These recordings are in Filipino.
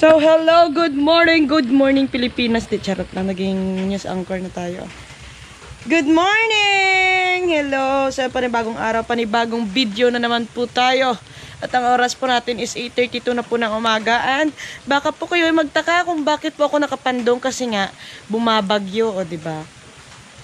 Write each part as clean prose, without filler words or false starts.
So, hello, good morning Pilipinas. Di charot lang, naging news anchor na tayo. Good morning! Hello, sa panibagong araw, panibagong video na naman po tayo. At ang oras po natin is 8:32 na po ng umaga. And baka po kayo ay magtaka kung bakit po ako nakapandong kasi nga bumabagyo, o diba?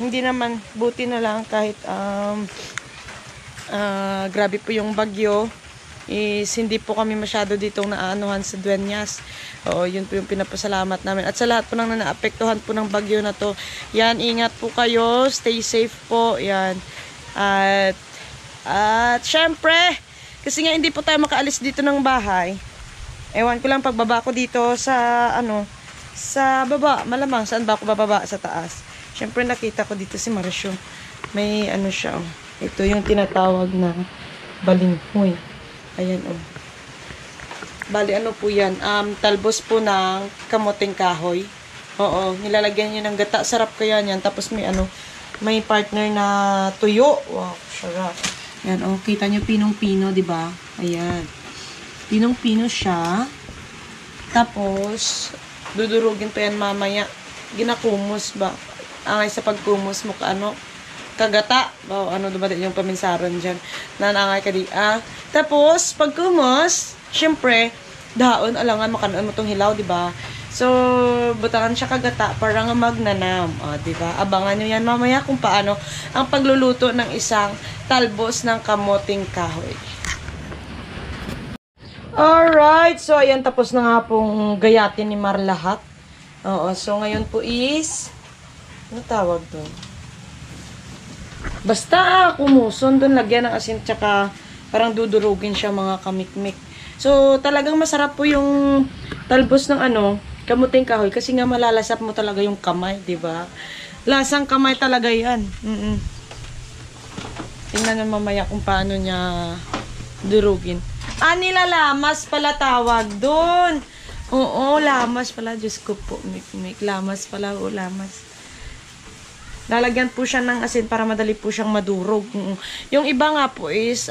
Hindi naman, buti na lang kahit grabe po yung bagyo. Is hindi po kami masyado ditong naaanuhan sa Dueñas. Oo, yun po yung pinapasalamat namin. At sa lahat po nang naapektuhan po ng bagyo na to, yan, ingat po kayo, stay safe po, yan. At syempre, kasi nga hindi po tayo makaalis dito ng bahay. Ewan ko lang pagbaba ko dito sa, sa baba, malamang, saan ba ako bababa? Sa taas. Syempre nakita ko dito si Marisyo. May siya, ito yung tinatawag na balinghoy. Ayan, Bali, po yan? Talbos po ng kamuting kahoy. Oo, nilalagyan nyo ng gata. Sarap kaya yan. Tapos may partner na tuyo. Wow, sarap. Ayan, kita nyo pinong-pino, diba? Ayan. Pinong-pino siya. Tapos, dudurugin pa yan mamaya. Ginakumos ba? Angay sa pagkumos mo kagata. Wow, diba yung paminsaron dyan. Nanangay ka di. Tapos, pagkumos, syempre, daon, alangan, makanon mo tong hilaw, diba? So, butangan siya kagata para nga magnanam. Diba? Abangan nyo yan mamaya kung paano ang pagluluto ng isang talbos ng kamuting kahoy. Alright, so ayan, tapos na nga pong gayatin ni Mar lahat. Oo, so ngayon po is, ano tawag doon? Basta kumuson doon, lagyan ng asin, tsaka parang dudurugin siya mga kamikmik. So, talagang masarap po yung talbos ng kamuting kahoy kasi nga malalasap mo talaga yung kamay, di ba? Lasang kamay talaga yan. Tingnan na mamaya kung paano niya durugin. Nilalamas pala tawag doon. Oo, lamas pala. Diyos ko po, mikmik. Lamas pala, lamas. Lalagyan po siya ng asin para madali po siyang madurog. Yung iba nga po is,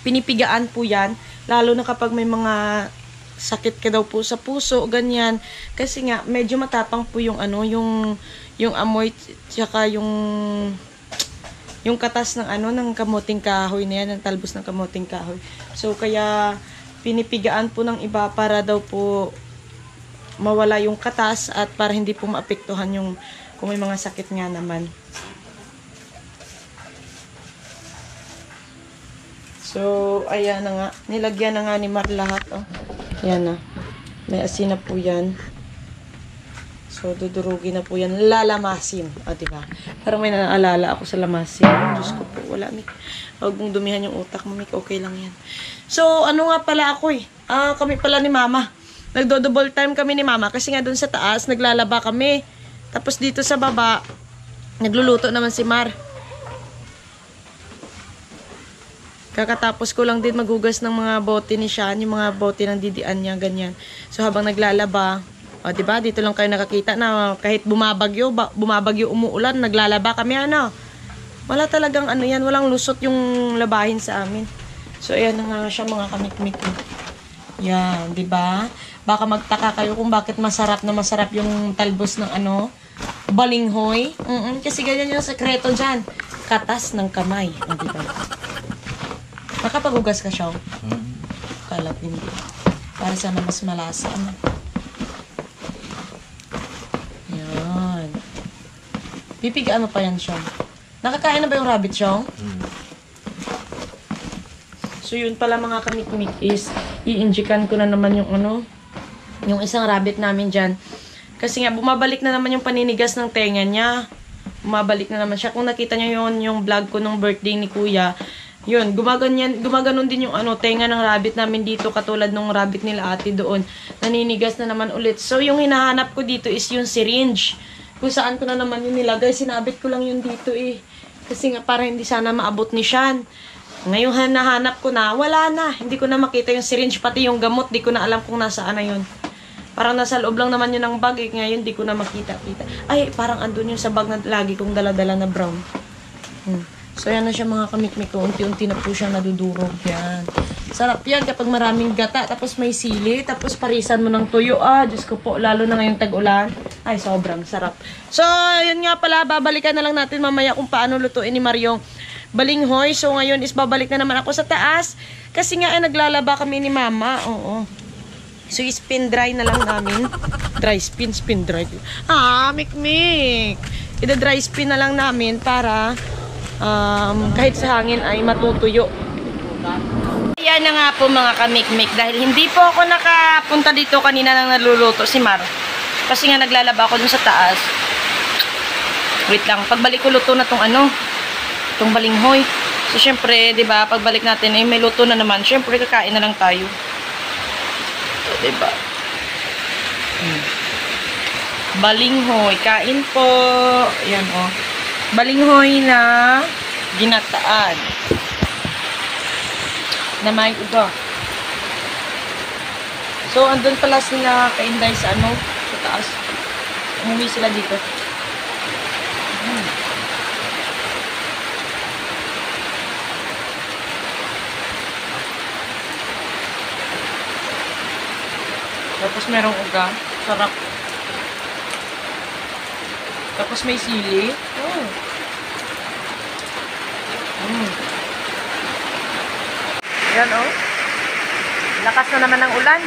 pinipigaan po yan. Lalo na kapag may mga sakit ka daw po sa puso, ganyan. Kasi nga, medyo matapang po yung yung amoy, tsaka yung katas ng kamuting kahoy na yan, ng talbos ng kamuting kahoy. So, kaya, pinipigaan po ng iba para daw po mawala yung katas at para hindi po maapektuhan yung kung may mga sakit nga naman. So, ayan na nga. Nilagyan na nga ni Mar lahat. Ayan na. May asin na po yan. So, dudurugin na po yan. Lalamasin. Diba? Parang may naalala ako sa lamasin. Diyos ko po. Wala, Mik. Huwag mong dumihan yung utak mo, Mik. Okay lang yan. So, nga pala ako kami pala ni Mama. Nagdo-double time kami ni Mama. Kasi nga dun sa taas, naglalaba kami. Tapos dito sa baba, nagluluto naman si Mar. Kakatapos ko lang din maghugas ng mga bote ni Sean, yung mga bote ng didian niya, ganyan. So habang naglalaba, diba, dito lang kayo nakakita na kahit bumabagyo, umuulan, naglalaba kami, Wala talagang yan, walang lusot yung labahin sa amin. So ayan na nga siya mga kamikmik. Yan, diba? Baka magtaka kayo kung bakit masarap yung talbos ng balinghoy. Kasi ganyan yung sekreto dyan. Katas ng kamay. Diba? Nakapaghugas ka siya? Kalat hindi. Para sana mas malasa. Yan. Pipigaan mo pa yan siya. Nakakain na ba yung rabbit siya? So yun pala mga kamikmik is i-injikan ko na naman yung isang rabbit namin dyan. Kasi nga, bumabalik na naman yung paninigas ng tenga niya. Bumabalik na naman siya. Kung nakita niyo yung vlog ko nung birthday ni Kuya, yun, gumaganon din yung tenga ng rabbit namin dito, katulad nung rabbit nila ate doon. Naninigas na naman ulit. So, yung hinahanap ko dito is yung syringe. Kung saan ko na naman yung nilagay, sinabit ko lang yun dito Kasi nga, para hindi sana maabot ni Sean. Ngayon, nahanap ko na, wala na. Hindi ko na makita yung syringe, pati yung gamot, di ko na alam kung nasaan na yun. Parang nasa loob lang naman yun ng bag, ngayon di ko na makita-kita. Ay, parang andun yung sa bag na lagi kong daladala na brown. So, yan na siya mga kamikmik ko. Unti-unti na po siya nadudurog. Yan. Sarap yan kapag maraming gata, tapos may sili, tapos parisan mo ng tuyo. Ah, Diyos ko po, lalo na ngayong tag-ulan. Ay, sobrang sarap. So, yun nga pala, babalikan na lang natin mamaya kung paano lutuin ni Mario balinghoy. So, ngayon is babalik na naman ako sa taas. Kasi nga, naglalaba kami ni Mama. Oo. So, spin dry na lang namin. Dry spin, spin dry. Ah, mikmik. Ida-dry spin na lang namin para kahit sa hangin ay matutuyo. Yan na nga po mga kamikmik. Dahil hindi po ako nakapunta dito kanina nang naluluto si Mar. Kasi nga naglalaba ako dun sa taas. Wait lang. Pagbalik ko luto na tong tong balinghoy. So, syempre, di ba, pagbalik natin ay may luto na naman. Syempre, kakain na lang tayo. So, di ba? Balinghoy. Kain po. Ayan, oh. Balinghoy na ginataan. Na may iba. So, andun pala sila kainday sa sa taas. Umuwi sila dito. Tapos merong uga. Sarap. Tapos may sili. Oh. Yan, oh. Lakas na naman ng ulan.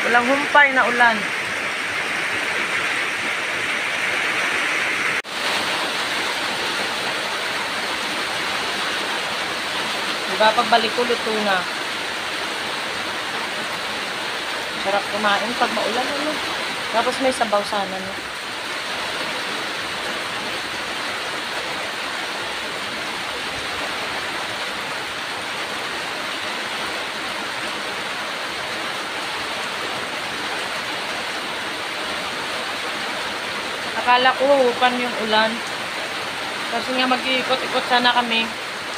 Walang humpay na ulan. Diba, pagbalik ko, luto na. Sarap kumain pag maulan, Tapos may sabaw sana, Akala ko hupan yung ulan. Kasi nga mag-iikot-ikot sana kami.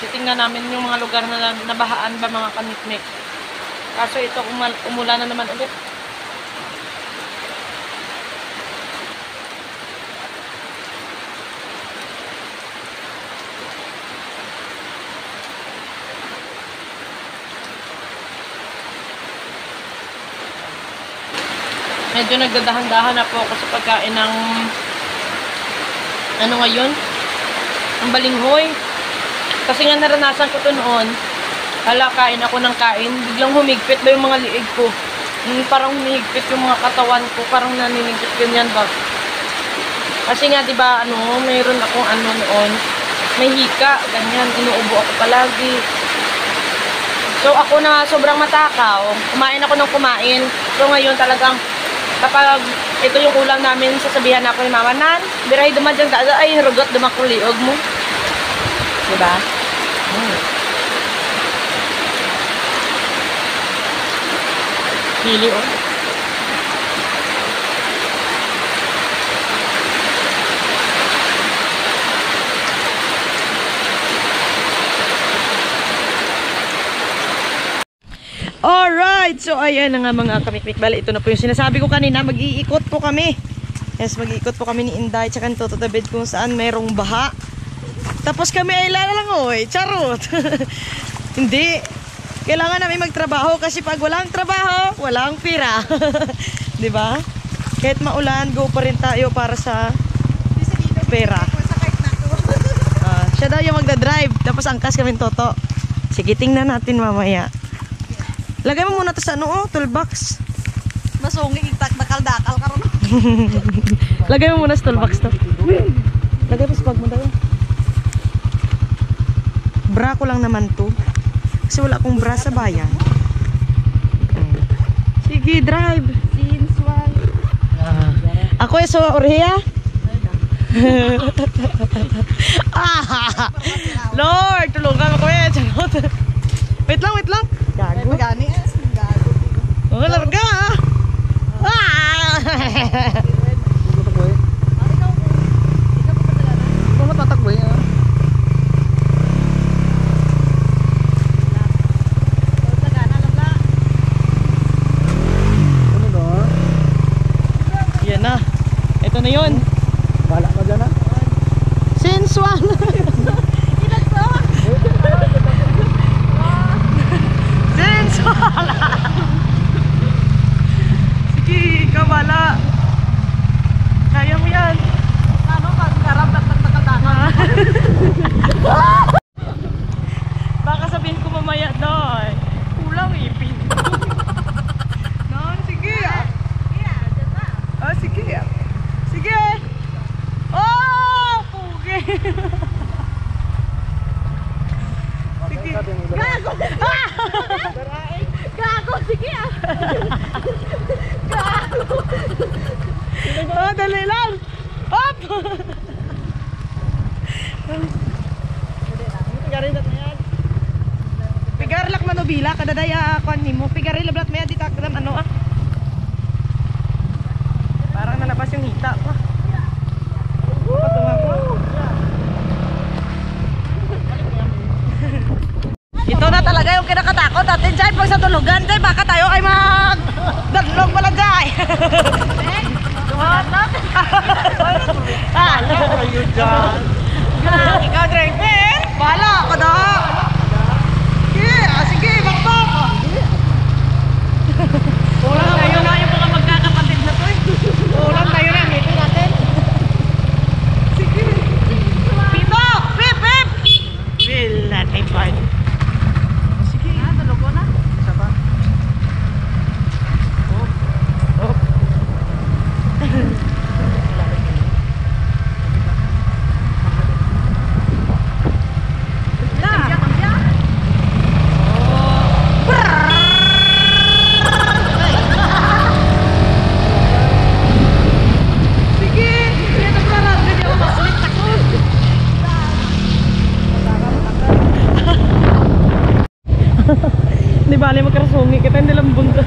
Titingnan namin yung mga lugar na nabahaan ba mga kamikmik. Kaso ito umulan na naman ulit. Medyo nagdadahan-dahan na po ako sa pagkain ng ngayon? Ang balinghoy. Kasi nga naranasan ko to noon. Hala, kain ako ng kain. Biglang humigpit ba yung mga liig ko? Parang humigpit yung mga katawan ko. Parang naninigpit ganyan ba? Kasi nga, diba, mayroon akong noon. May hika, ganyan. Inuubo ako palagi. So, ako na sobrang matakaw. Kumain ako ng kumain. So, ngayon talagang kapag ito yung ulam namin, sasabihan ako ni Mama, Nan, biray dumadyan ka, ay, rugot, dumakuliog mo. Diba? Pili, oh. Alright, so ayan na nga mga kamikmik. Bale, ito na po yung sinasabi ko kanina, mag-iikot po kami. Yes, mag-iikot po kami ni Inday, tsaka nito tatabid kung saan merong baha. Tapos kami ay lalangoy, charot. Hindi, kailangan namin magtrabaho kasi pag walang trabaho, walang pira. Diba? Kahit maulan, go pa rin tayo para sa pera. Siya daw yung magdadrive, tapos angkas kami toto. Sige, tingnan natin mamaya. Lagay mo muna to sa toolbox. Masunging dakal-dakal karon. Lagay mo muna sa toolbox to. Lagay mo sa bag mo daw. Bra ko lang naman to. Kasi wala akong bra sa bayan. Sige, drive. Sinsual. Ako so Orhea. Lord, tulungan mo ko eh. Wait lang, wait lang. Gago. Magani gago. Oh, larga. Tatakbo eh. Yan na. Ito na yun. Bala ka dyan, Sensual. Sige, ikaw bala. Kaya mo yan. Ano pag karap nagtagtagan? Baka sabihin ko mamaya doy. Kulang ipin. Non, sige. Oh, sige. Sige. Oh, pugi. Sige. Gago! Gago! Sige ah! Gago! Oh, dali lang. Hop! Pigar lak manubila kada daya kon nimo. Pigar lablat may dita kadam ano ah. Parang nalabas yung hita ko. Patunga ko. Ito na talaga yung kinakatakot natin dyan pag sa tulugan dyan. Baka tayo ay mag-danlog pala dyan. Duhanap. Kayo dyan! Ikaw, driver. Bahala ka na. Sige, sige, bakbak. Ulam tayo na yung mga magkakapatid na to eh. Ulam tayo na, ito natin. Sige. Pito, pip, pip. Will natin pa. Sige. Tulog ko na? Isa pa. Oh. Oh. Di bali magkarasungi kita hindi lang bunda.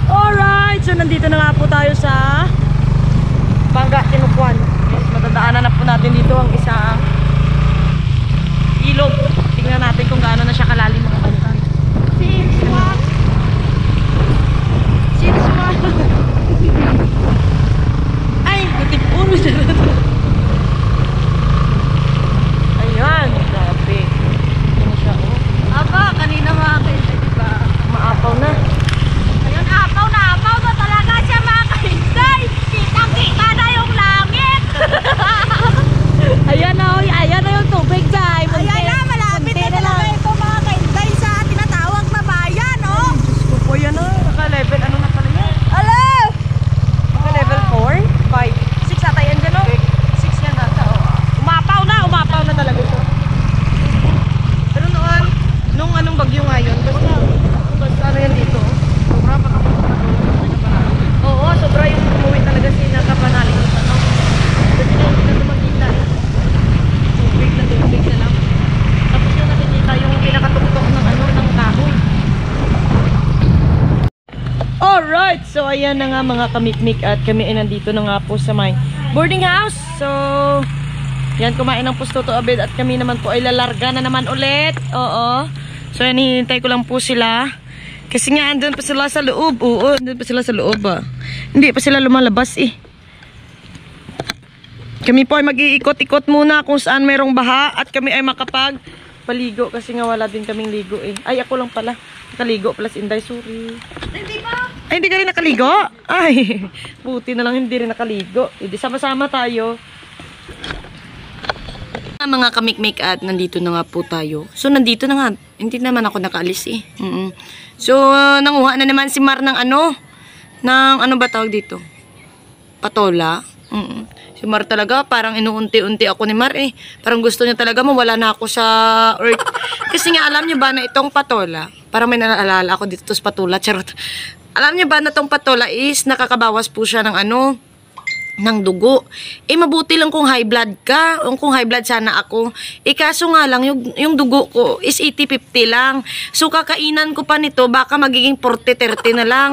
Alright, so nandito na nga po tayo sa Bangga Tinupuan. Yes, matadaanan na po natin dito ang isang ilog. Tingnan natin kung gaano na siya kalalim mga balikan. Since what? Ay, natipuro siya. Ayan, grabe. Ano siya, oh. Aba, kanina mga kaintay, diba? Maapaw na. Ayun, apaw na talaga siya mga kaintay! Kitang-kita na yung langit! Ayan na, ayan na yung tubig dyan. Ayan na, malapit na talaga ito mga kaintay sa tinatawag na bayan, oh! Diyos ko po yan, oh. Naka-level, ano na pala yan? Ala! Naka-level 4? 5? 6 ata yan dyan, oh. 6 yan ata, oh. Umapaw na talaga ito. Pero noon, nung anong bagyo ngayon, basta ano yan dito, oh. Sobra pa kapag oo, sobra yung umuwi talaga si Nakapanali. Ano? Kasi na hindi na makita eh. Tubig na lang. Tapos yung nakikita yung pinakatuktok ng ano, ng kahoy. Alright, so ayan na nga mga kamikmik at kami ay nandito na nga po sa may boarding house. So, yan, kumain ng pusto to abed at kami naman po ay lalarga na naman ulit. Oo. So, yan, hinihintay ko lang po sila. Kasi nga, andun pa sila sa loob. Oo, andun pa sila sa loob ah. Hindi pa sila lumalabas eh. Kami po ay mag-iikot-ikot muna kung saan mayroong baha at kami ay makapag-paligo kasi nga wala din kaming ligo eh. Ay, ako lang pala. Nakaligo plus Inday, sorry. Hindi ba? Ay, hindi ka rin nakaligo? Ay, buti na lang hindi rin nakaligo. Hindi, sama-sama tayo. Mga kamikmik at nandito na nga po tayo. So, nandito na nga. Hindi naman ako nakaalis eh. So, nanguha na naman si Mar ng ano? Ng ano ba tawag dito? Patola. Si Mar talaga, parang inuunti-unti ako ni Mar eh. Parang gusto niya talaga mawala na ako sa earth. Kasi nga, alam niyo ba na itong patola, parang may naalala ako dito sa patola, charot. Alam niyo ba na itong patola is nakakabawas po siya ng ano? Ng dugo. Eh, mabuti lang kung high blood ka. O kung high blood sana ako. Eh, kaso nga lang, yung dugo ko is 80-50 lang. So, kakainan ko pa nito, baka magiging 40-30 na lang.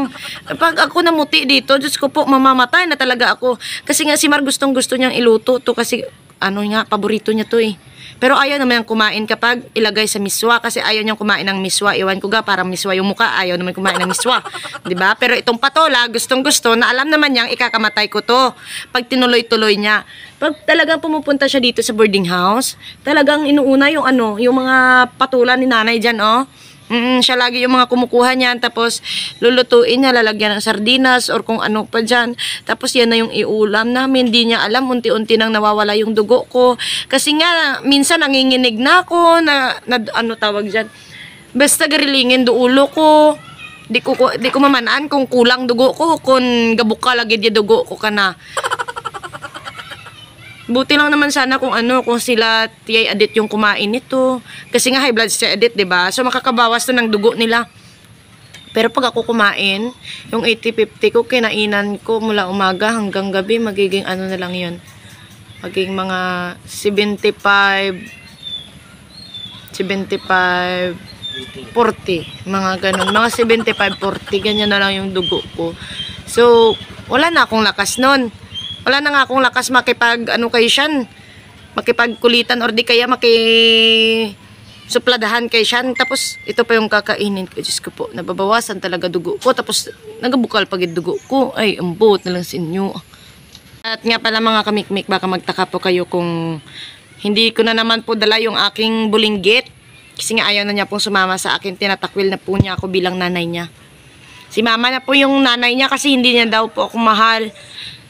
Pag ako namuti dito, Diyos ko po, mamamatay na talaga ako. Kasi nga, si Mar gustong-gusto niyang iluto to kasi, ano nga, paborito niya to eh. Pero ayaw naman yung kumain kapag ilagay sa miswa kasi ayaw niyang kumain ng miswa. Iwan ko ga, parang miswa yung muka, ayaw naman kumain ng miswa. 'Di ba? Pero itong patola, gustong-gusto na alam naman niyang ikakamatay ko to pag tinuloy-tuloy niya. Pag talagang pumupunta siya dito sa boarding house, talagang inuuna yung ano, yung mga patola ni nanay diyan, oh. Siya lagi yung mga kumukuha niyan, tapos lulutuin niya, lalagyan ng sardinas or kung ano pa dyan. Tapos yan na yung iulam namin. Di niya alam, unti-unti nang nawawala yung dugo ko. Kasi nga, minsan nanginginig na ako, ano tawag dyan. Basta garilingin do ulo ko. Di ko mamanaan kung kulang dugo ko, kung gabok ka lagi di dugo ko ka na. Buti lang naman sana kung sila Tiyay Adit yung kumain nito. Kasi nga high blood si Adit, 'di ba? So makakabawas na ng dugo nila. Pero pag ako kumain, yung 80-50 ko kinainan ko mula umaga hanggang gabi, magiging na lang 'yon. Magiging mga 75 40, mga ganun. Mga 75-40, ganyan na lang yung dugo ko. So, wala na akong lakas nun. Wala na nga akong lakas kayo siyan, makipagkulitan or di kaya supladahan kay siyan. Tapos ito pa yung kakainin ko. Diyos ko po, nababawasan talaga dugo ko. Tapos nagabukal pagid dugo ko. Ay, ambot na lang sa inyo. At nga pala mga kamikmik, baka magtaka po kayo kung hindi ko na naman po dala yung aking bulinggit. Kasi nga ayaw na niya pong sumama sa akin. Tinatakwil na po niya ako bilang nanay niya. Si mama na po yung nanay niya kasi hindi niya daw po ako mahal.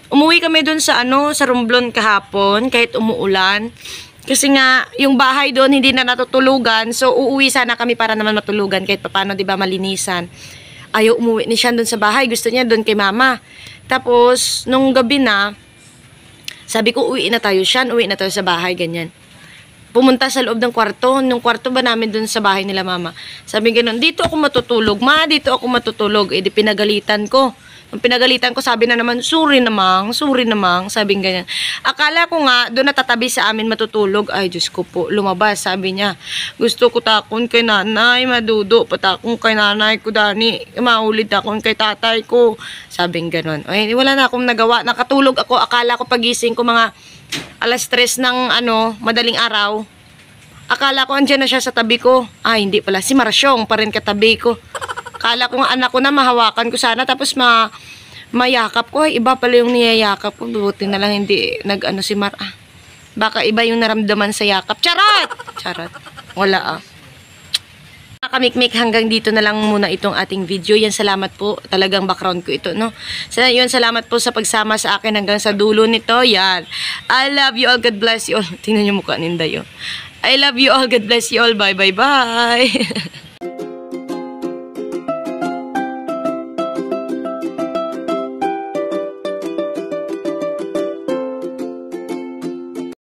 Umuwi kami dun sa sa Romblon kahapon kahit umuulan. Kasi nga yung bahay doon hindi na natutulugan. So uuwi sana kami para naman matulugan kahit paano 'di ba malinisan. Ayaw umuwi ni siya dun sa bahay, gusto niya dun kay mama. Tapos nung gabi na sabi ko uwi na tayo sa bahay ganyan. Pumunta sa loob ng kwarto. Nung kwarto ba namin dun sa bahay nila mama. Sabi gano'n, dito ako matutulog. Ma, dito ako matutulog. Eh di pinagalitan ko. Nung pinagalitan ko, sabi na naman, sorry namang, sabi ganyan. Akala ko nga, doon natatabi sa amin matutulog. Ay, Diyos ko po, lumabas, sabi niya. Gusto ko takon kay nanay, madudo, patakon kay nanay ko, Dani. Maulit akon kay tatay ko. Sabi gano'n. Ay, wala na akong nagawa. Nakatulog ako, akala ko pagising ko mga alas 3 ng madaling araw. Akala ko andyan na siya sa tabi ko. Ay, hindi pala. Si Marsyong pa rin katabi ko. Akala ko nga anak ko na mahawakan ko sana tapos mayakap ko. Ay, iba pala yung niyayakap ko. Buti na lang hindi si Mar. Baka iba yung naramdaman sa yakap. Charot! Charot. Wala Kamikmik, hanggang dito na lang muna itong ating video. Yan, salamat po. Talagang background ko ito, no? Salamat po sa pagsama sa akin hanggang sa dulo nito. Yan. I love you all. God bless you all. Tingnan niyo mukha ni Dayo. I love you all. God bless you all. Bye, bye, bye.